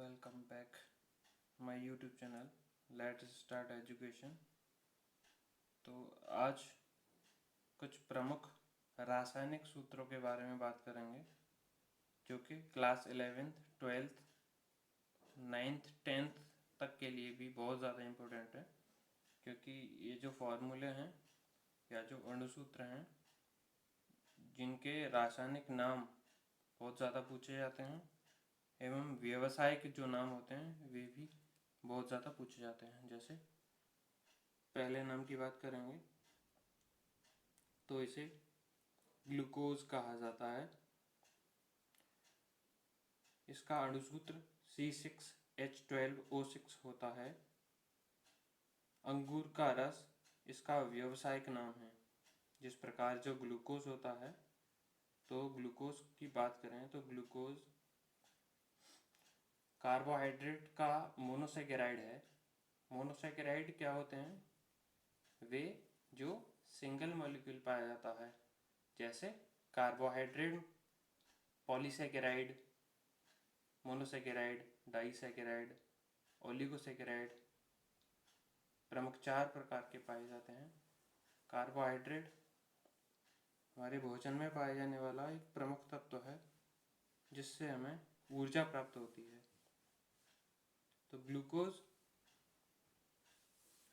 Welcome back my YouTube channel let's start education. तो आज कुछ प्रमुख रासायनिक सूत्रों के बारे में बात करेंगे जो कि class 11th 12th 9th 10th तक के लिए भी बहुत ज़्यादा इम्पोर्टेंट है, क्योंकि ये जो फॉर्मूले हैं या जो अणुसूत्र हैं जिनके रासायनिक नाम बहुत ज़्यादा पूछे जाते हैं एवं व्यवसाय के जो नाम होते हैं वे भी बहुत ज़्यादा पूछे जाते हैं। जैसे पहले नाम की बात करेंगे तो इसे ग्लूकोज कहा जाता है। इसका अणुसूत्र C6H12O6 होता है। अंगूर का रस इसका व्यावसायिक नाम है। जिस प्रकार जो ग्लूकोज होता है, तो ग्लूकोज की बात करें तो ग्लूकोज कार्बोहाइड्रेट का मोनोसेकेराइड है। मोनोसेकेराइड क्या होते हैं? वे जो सिंगल मॉलिक्यूल पाया जाता है, जैसे carbohydrate, polysaccharide, monosaccharide, disaccharide, oligosaccharide, प्रमुख 4 प्रकार के पाए जाते हैं। कार्बोहाइड्रेट हमारे भोजन में पाए जाने वाला एक प्रमुख तत्व है जिससे हमें ऊर्जा प्राप्त होती है। तो ग्लूकोज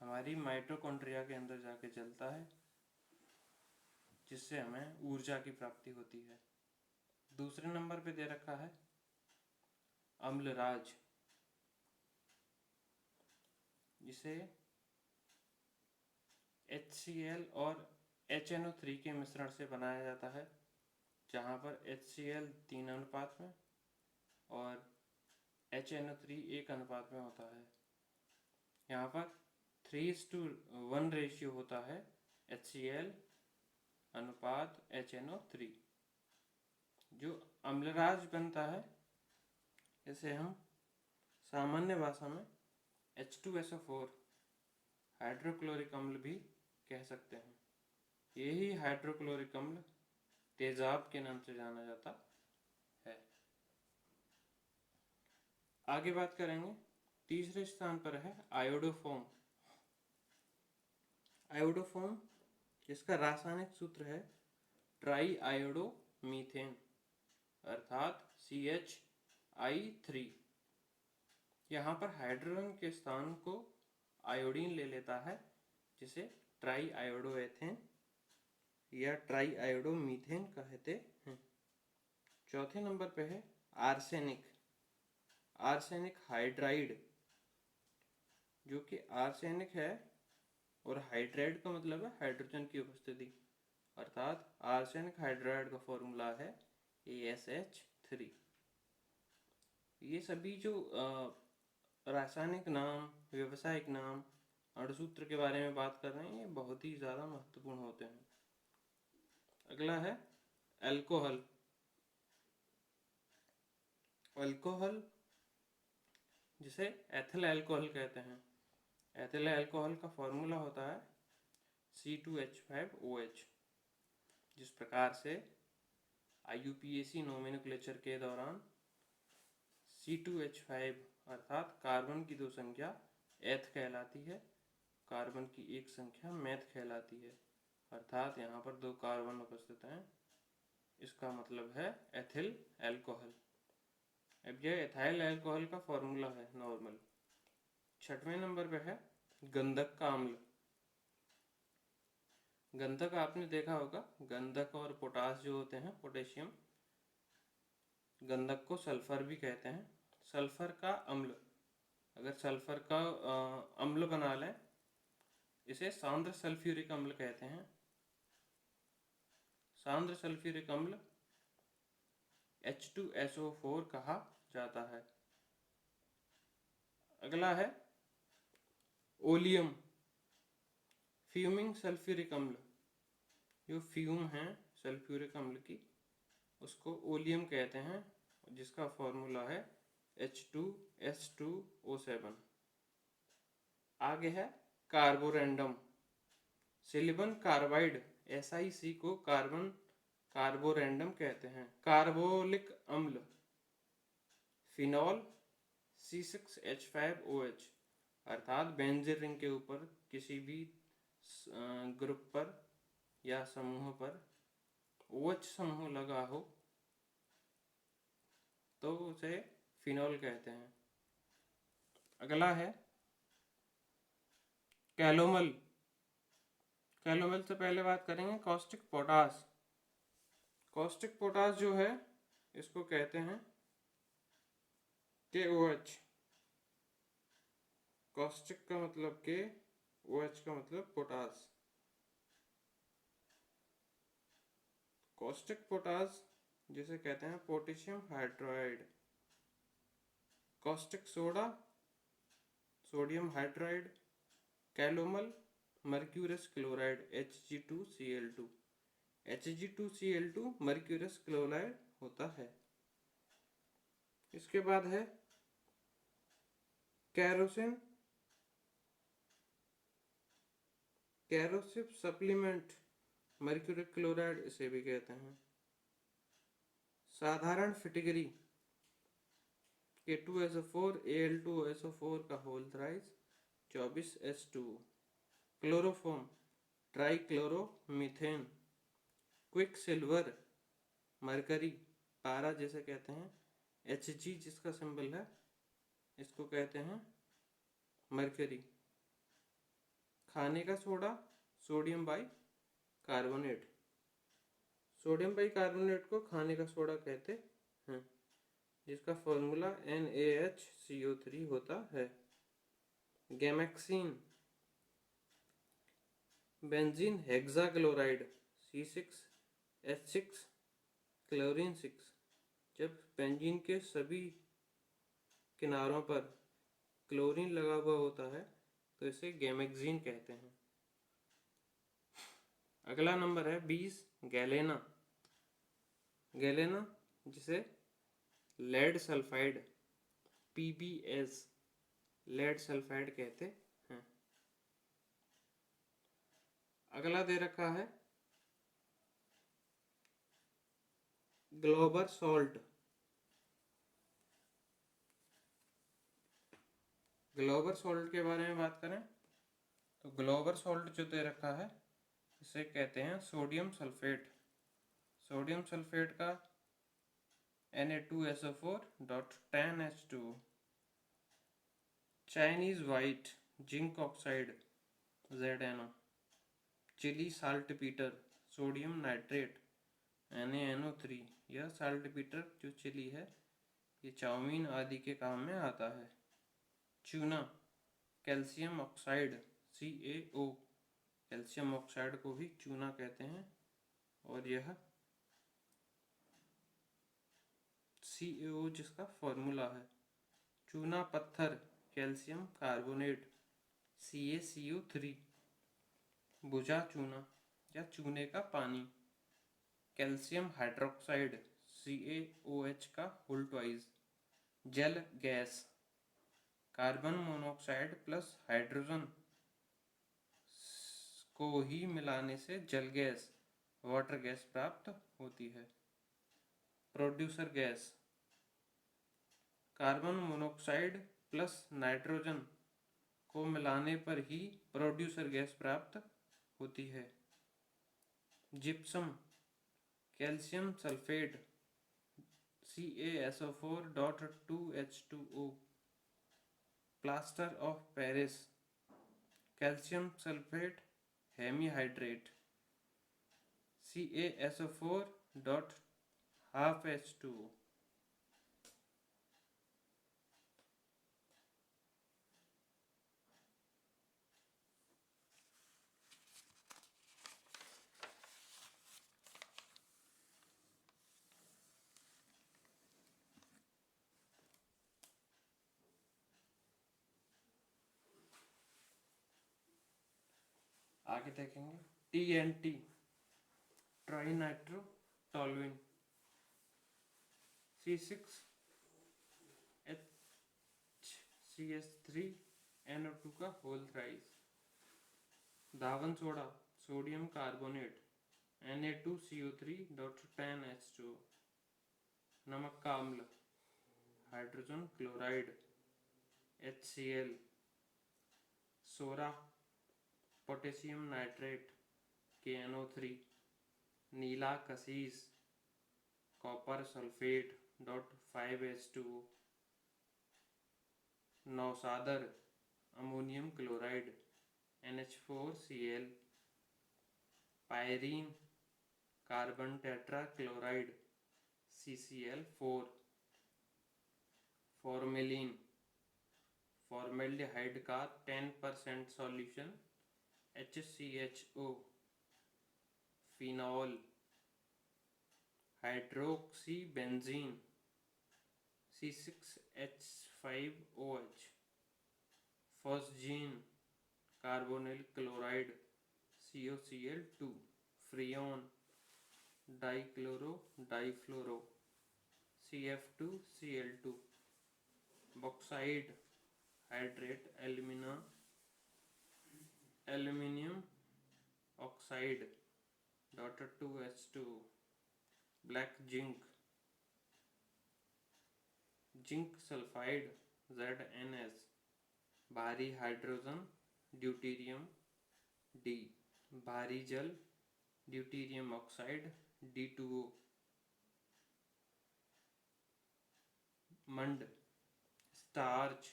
हमारी माइटोकॉन्ड्रिया के अंदर जाके जलता है जिससे हमें ऊर्जा की प्राप्ति होती है। दूसरे नंबर पे दे रखा है अम्लराज, जिसे HCl और HNO3 के मिश्रण से बनाया जाता है, जहाँ पर HCl 3 अनुपात में और HNO3 1 अनुपात में होता है। यहाँ पर 3:1 रेशियो होता है HCl अनुपात HNO3। जो अम्लराज बनता है इसे हम सामान्य भाषा में H2SO4 हाइड्रोक्लोरिक अम्ल भी कह सकते हैं। यही हाइड्रोक्लोरिक अम्ल तेजाब के नाम से जाना जाता है। आगे बात करेंगे, तीसरे स्थान पर है आयोडोफोम। आयोडोफोम जिसका रासायनिक सूत्र है ट्राई आयोडो मीथेन अर्थात CH3। यहाँ पर हाइड्रोजन के स्थान को आयोडीन ले लेता है, जिसे ट्राई आयोडो एथेन या ट्राई आयोडो मीथेन कहते हैं। चौथे नंबर पे है आर्सेनिक। आर्सेनिक हाइड्राइड, जो कि आर्सेनिक है और हाइड्राइड का मतलब है हाइड्रोजन की उपस्थिति, अर्थात आर्सेनिक हाइड्राइड का फॉर्मूला है ASH3। ये सभी जो रासायनिक नाम, व्यावसायिक नाम, अणुसूत्र के बारे में बात कर रहे हैं, ये बहुत ही ज़्यादा महत्वपूर्ण होते हैं। अगला है अल्कोहल। अल्कोहल जिसे एथिल अल्कोहल कहते हैं। एथिल अल्कोहल का फॉर्मूला होता है C2H5OH। जिस प्रकार से IUPAC नोमेनक्लेचर के दौरान C2H5 अर्थात कार्बन की 2 संख्या एथ कहलाती है, कार्बन की 1 संख्या मेथ कहलाती है, अर्थात यहाँ पर 2 कार्बन उपस्थित हैं, इसका मतलब है एथिल अल्कोहल। अब यह एथाइल अल्कोहल का फॉर्मूला है नॉर्मल। 6वें नंबर पे है गंधक का अम्ल। गंधक आपने देखा होगा, गंधक और पोटास जो होते हैं, पोटेशियम, गंधक को सल्फर भी कहते हैं। सल्फर का अम्ल, अगर सल्फर का अम्ल बना लें, इसे सांद्र सल्फ्यूरिक अम्ल कहते हैं। सांद्र सल्फ्यूरिक अम्ल H2SO4 कहा जाता है। अगला है ओलियम, फ्यूमिंग सल्फ्यूरिक अम्ल। जो फ्यूम है सल्फ्यूरिक अम्ल की, उसको ओलियम कहते हैं, जिसका फॉर्मूला है H2S2O7। आगे है कार्बोरेंडम। सिलिकॉन कार्बाइड SiC को कार्बोरेंडम कहते हैं। कार्बोलिक अम्ल फिनॉल C6H5OH, अर्थात बेंजीन रिंग के ऊपर किसी भी ग्रुप पर या समूह पर OH समूह लगा हो तो उसे फिनोल कहते हैं। अगला है कैलोमल। कैलोमल से पहले बात करेंगे कॉस्टिक पोटास। कॉस्टिक पोटास जो है इसको कहते हैं KOH। कॉस्टिक का मतलब के, OH का मतलब पोटास। कॉस्टिक पोटास जिसे कहते हैं potassium hydride. Caustic soda sodium hydride. Calomel mercurous chloride Hg2Cl2। Hg2Cl2 mercurous chloride होता है। इसके बाद है kerosene, corrosive supplement mercury chloride इसे भी कहते हैं। साधारण फिटकरी K2SO4 Al2SO4 का whole thrice 24H2। Chloroform trichloromethane. Quick silver mercury पारा जिसे कहते हैं, Hg जिसका सिंबल है इसको कहते हैं मरकरी। खाने का soda sodium by carbonate. Sodium by carbonate को खाने का सोडा कहते हैं, जिसका फॉर्मूला NaHCO3 होता है। Gammexane benzene hexachloride C6H6 chlorine 6। जब बेंजीन के सभी किनारों पर क्लोरीन लगा हुआ होता है तो इसे गैमेक्सिन कहते हैं। अगला नंबर है 20 गैलेना। गैलेना जिसे lead sulphide PbS lead sulphide कहते हैं। अगला दे रखा है ग्लोबर सॉल्ट। ग्लोबर सॉल्ट के बारे में बात करें तो ग्लोबर सॉल्ट जो दे रखा है इसे कहते हैं सोडियम सल्फेट। सोडियम सल्फेट का Na2SO4.10H2। Chinese white zinc oxide ZnO। Chile saltpetre sodium nitrate NaNO3। यह साल्ट पीटर जो चिली है ये चाउमीन आदि के काम में आता है। चूना calcium oxide CaO। Calcium oxide को भी चूना कहते हैं और यह CaO जिसका फॉर्मूला है। चूना पत्थर कैल्शियम कार्बोनेट CaCO3। बुझा चूना या चूने का पानी कैल्शियम हाइड्रोक्साइड CaOH का होल ट्वाइस। जल gas carbon monoxide plus hydrogen को ही मिलाने से जल गैस वाटर गैस प्राप्त होती है। Producer gas carbon monoxide plus nitrogen को मिलाने पर ही प्रोड्यूसर गैस प्राप्त होती है। Gypsum calcium sulphate CaSO4.2H2O। Plaster of Paris calcium sulphate hemihydrate CaSO4.12H2O। आगे देखेंगे TNT ट्राइनाइट्रोटोलुइन C6HCS3NO2 का होल थ्राइस। धावन सोडा सोडियम कार्बोनेट Na2CO3.10H2। नमक का अम्ल हाइड्रोजन क्लोराइड HCl, सोरा पोटेशियम नाइट्रेट KNO3, नीला कसीस कॉपर सल्फेट .5H2O, नौसादर ammonium chloride NH4Cl, pyrene carbon tetra chloride CCl4, formalin formaldehyde का 10% solution HCHO, phenol hydroxy benzene C6H5OH, phosgene carbonyl chloride COCl2, freon dichloro difluoro CF2Cl2, bauxite hydrate aluminium oxide .2H2O, black zinc sulphide ZNS, भारी hydrogen deuterium D, भारी जल deuterium oxide D2O, मंड starch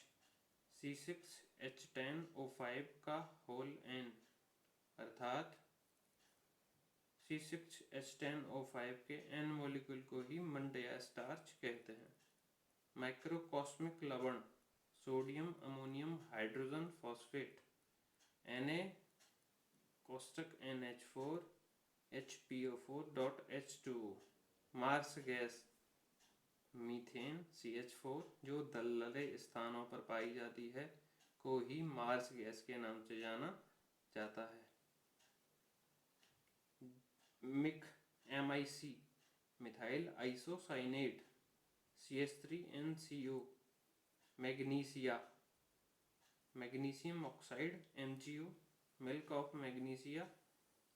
C6H10O5 का whole N, अर्थात C6H10O5 के N molecule को ही मंड या स्टार्च कहते हैं। माइक्रोकॉस्मिक लवण sodium ammonium hydrogen phosphate Na कोष्टक NH4 HPO4.H2O, marsh gas methane CH4 जो दलदले स्थानों पर पाई जाती है को ही मार्स गैस के नाम से जाना जाता है। MIC methyl isocyanate CH3NCO, magnesium oxide MgO, milk of magnesia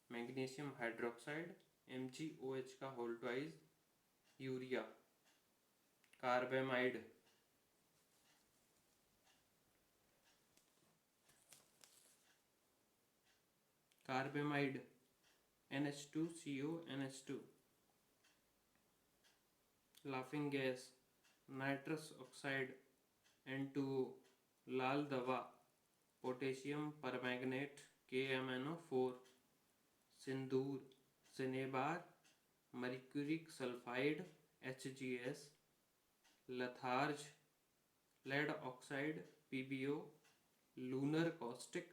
magnesium hydroxide MgOH का whole twice, urea, carbamide NH2CO NH2, laughing gas nitrous oxide N2O, लाल दवा पोटेशियम परमैंगनेट KMnO4, सिंदूर cinnabar mercuric sulphide HGS, litharge lead oxide PbO, lunar caustic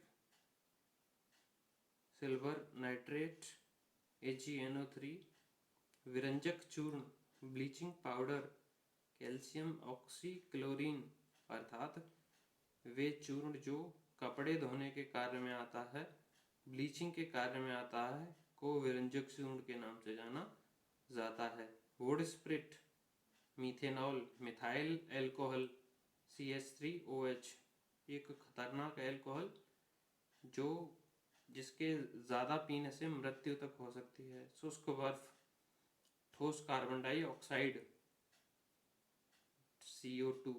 silver nitrate AgNO3, विरंजक चूर्ण bleaching powder calcium ऑक्सीक्लोरीन, अर्थात वे चूर्ण जो कपड़े धोने के कार्य में आता है, ब्लीचिंग के कार्य में आता है, को विरंजक चूर्ण के नाम से जाना जाता है। Would spirit methanol methyl alcohol CH3OH, एक खतरनाक एल्कोहल जिसके ज़्यादा पीने से मृत्यु तक हो सकती है। शुष्क बर्फ ठोस कार्बन डाइऑक्साइड CO2,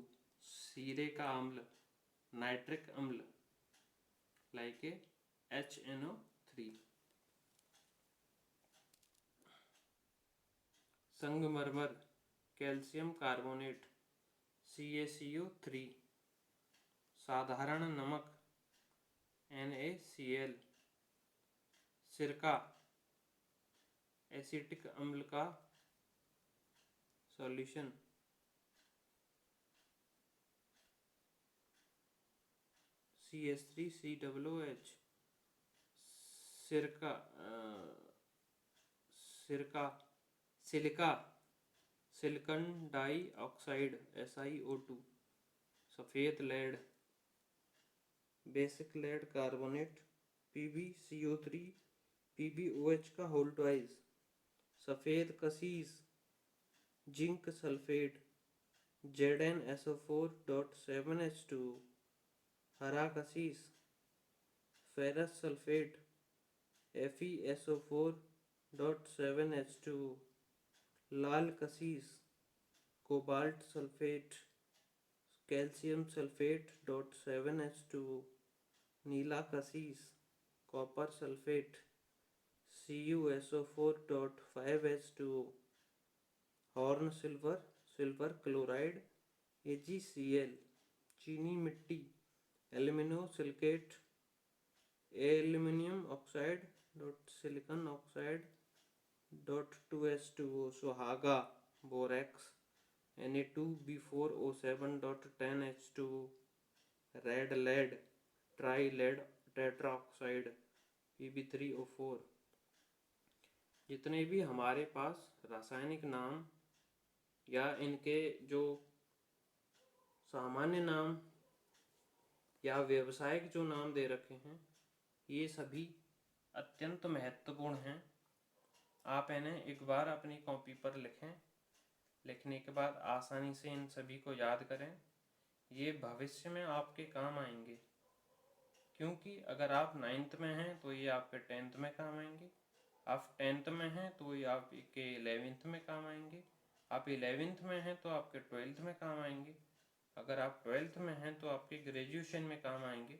सीरे का अम्ल नाइट्रिक अम्ल लाइक HNO3, संगमरमर कैल्शियम कार्बोनेट CaCO3, साधारण नमक NaCl, सिरका एसिटिक अम्ल का solution CH3COOH, silica silicon dioxide SiO2, सफ़ेद lead basic lead carbonate PbCO3 PbOH का होल ट्वाइस, सफ़ेद कसीस जिंक सल्फेट ZnSO4.7H2O, हरा कसीस फेरस सल्फेट FeSO4.7H2O, लाल कसीस cobalt sulphate calcium sulphate .7H2O, नीला कसीस, copper sulphate CuSO4.5H2O, horn silver, silver chloride AgCl, चीनी मिट्टी, alumino silicate, aluminium oxide silicon oxide .2H2O, सुहागा, borax Na2B4O7.10H2O, red lead, tri lead tetraoxide Pb3O4। जितने भी हमारे पास रासायनिक नाम या इनके जो सामान्य नाम या व्यावसायिक जो नाम दे रखे हैं, ये सभी अत्यंत महत्वपूर्ण हैं। आप इन्हें एक बार अपनी कॉपी पर लिखें। लिखने के बाद आसानी से इन सभी को याद करें। ये भविष्य में आपके काम आएंगे, क्योंकि अगर आप 9th में हैं तो ये आपके 10th में काम आएंगे, आप 10th में हैं तो ये आपके 11th में काम आएंगे, आप 11th में हैं तो आपके 12th में काम आएंगे, अगर आप 12th में हैं तो आपके ग्रेजुएशन में काम आएंगे।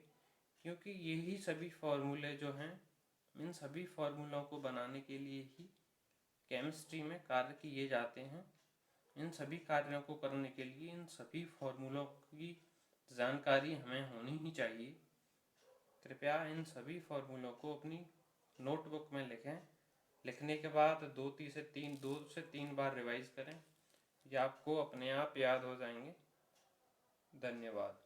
क्योंकि यही सभी फॉर्मूले जो हैं, इन सभी फॉर्मूलों को बनाने के लिए ही केमिस्ट्री में कार्य किए जाते हैं। इन सभी कार्यों को करने के लिए इन सभी फॉर्मूलों की जानकारी हमें होनी ही चाहिए। कृपया इन सभी फॉर्मूलों को अपनी नोटबुक में लिखें। लिखने के बाद 2 से 3 बार रिवाइज करें। ये आपको अपने आप याद हो जाएंगे। धन्यवाद।